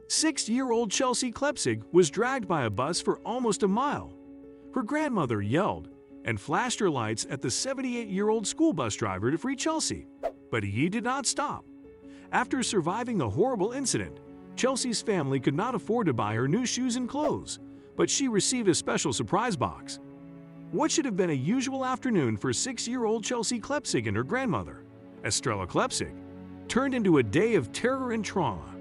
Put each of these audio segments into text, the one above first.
6-year-old Chelsea Klepzig was dragged by a bus for almost a mile. Her grandmother yelled and flashed her lights at the 78-year-old school bus driver to free Chelsea, but he did not stop. After surviving the horrible incident, Chelsea's family could not afford to buy her new shoes and clothes, but she received a special surprise box. What should have been a usual afternoon for 6-year-old Chelsea Klepzig and her grandmother, Estrella Klepzig, turned into a day of terror and trauma.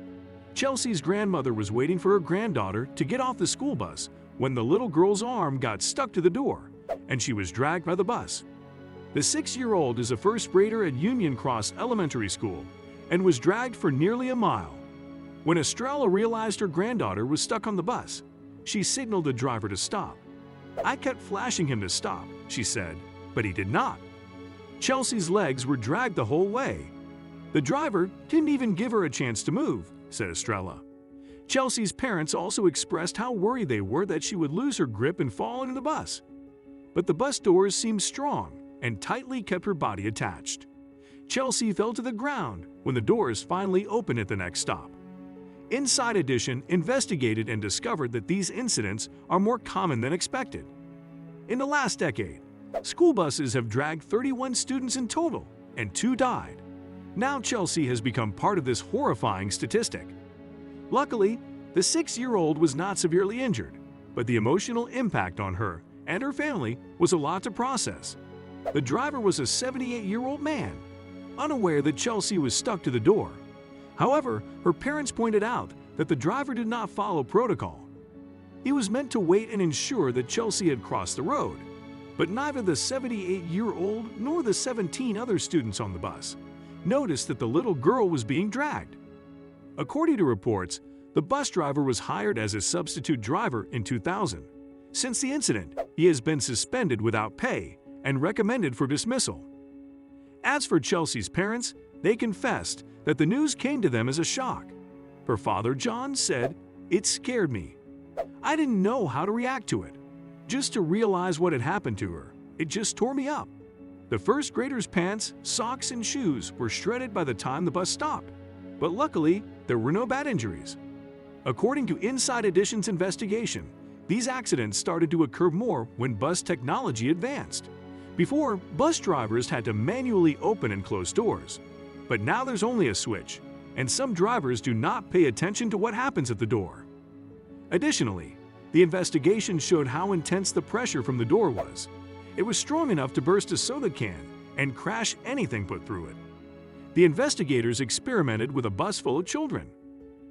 Chelsea's grandmother was waiting for her granddaughter to get off the school bus when the little girl's arm got stuck to the door, and she was dragged by the bus. The 6-year-old is a first grader at Union Cross Elementary School and was dragged for nearly a mile. When Estrella realized her granddaughter was stuck on the bus, she signaled the driver to stop. "I kept flashing him to stop," she said, but he did not. Chelsea's legs were dragged the whole way. "The driver didn't even give her a chance to move," said Estrella. Chelsea's parents also expressed how worried they were that she would lose her grip and fall into the bus. But the bus doors seemed strong and tightly kept her body attached. Chelsea fell to the ground when the doors finally opened at the next stop. Inside Edition investigated and discovered that these incidents are more common than expected. In the last decade, school buses have dragged 31 students in total, and 2 died. Now Chelsea has become part of this horrifying statistic. Luckily, the 6-year-old was not severely injured, but the emotional impact on her and her family was a lot to process. The driver was a 78-year-old man, unaware that Chelsea was stuck to the door. However, her parents pointed out that the driver did not follow protocol. He was meant to wait and ensure that Chelsea had crossed the road, but neither the 78-year-old nor the 17 other students on the bus noticed that the little girl was being dragged. According to reports, the bus driver was hired as a substitute driver in 2000. Since the incident, he has been suspended without pay and recommended for dismissal. As for Chelsea's parents, they confessed that the news came to them as a shock. Her father, John, said, "It scared me. I didn't know how to react to it. Just to realize what had happened to her, it just tore me up." The first grader's pants, socks, and shoes were shredded by the time the bus stopped, but luckily, there were no bad injuries. According to Inside Edition's investigation, these accidents started to occur more when bus technology advanced. Before, bus drivers had to manually open and close doors, but now there's only a switch, and some drivers do not pay attention to what happens at the door. Additionally, the investigation showed how intense the pressure from the door was. It was strong enough to burst a soda can and crash anything put through it. The investigators experimented with a bus full of children.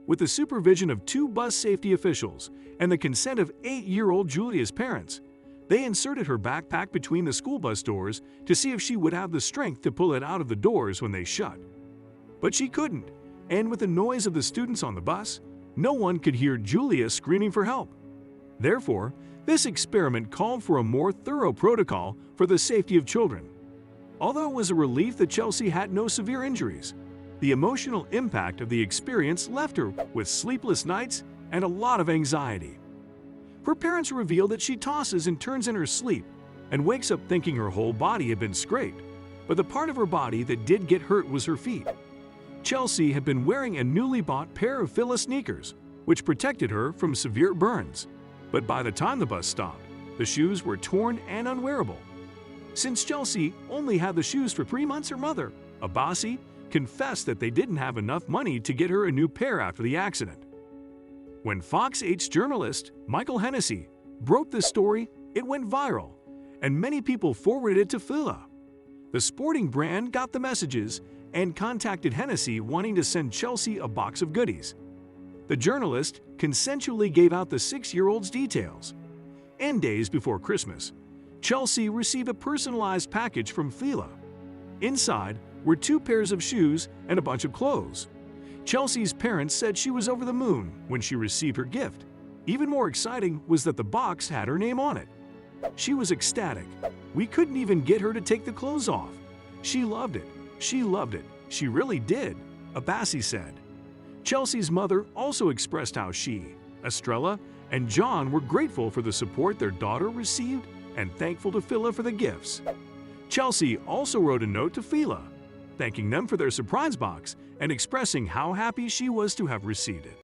With the supervision of 2 bus safety officials and the consent of 8-year-old Julia's parents, they inserted her backpack between the school bus doors to see if she would have the strength to pull it out of the doors when they shut. But she couldn't, and with the noise of the students on the bus, no one could hear Julia screaming for help. Therefore, this experiment called for a more thorough protocol for the safety of children. Although it was a relief that Chelsea had no severe injuries, the emotional impact of the experience left her with sleepless nights and a lot of anxiety. Her parents revealed that she tosses and turns in her sleep and wakes up thinking her whole body had been scraped, but the part of her body that did get hurt was her feet. Chelsea had been wearing a newly bought pair of Fila sneakers, which protected her from severe burns. But by the time the bus stopped, the shoes were torn and unwearable. Since Chelsea only had the shoes for 3 months, her mother, Abasi, confessed that they didn't have enough money to get her a new pair after the accident. When Fox 8's journalist, Michael Hennessy, broke the story, it went viral, and many people forwarded it to Fila. The sporting brand got the messages and contacted Hennessy wanting to send Chelsea a box of goodies. The journalist consensually gave out the 6-year-old's details. And days before Christmas, Chelsea received a personalized package from Fila. Inside were 2 pairs of shoes and a bunch of clothes. Chelsea's parents said she was over the moon when she received her gift. Even more exciting was that the box had her name on it. She was ecstatic. "We couldn't even get her to take the clothes off. She loved it. She loved it. She really did," Abasi said. Chelsea's mother also expressed how she, Estrella, and John were grateful for the support their daughter received and thankful to Fila for the gifts. Chelsea also wrote a note to Fila, thanking them for their surprise box and expressing how happy she was to have received it.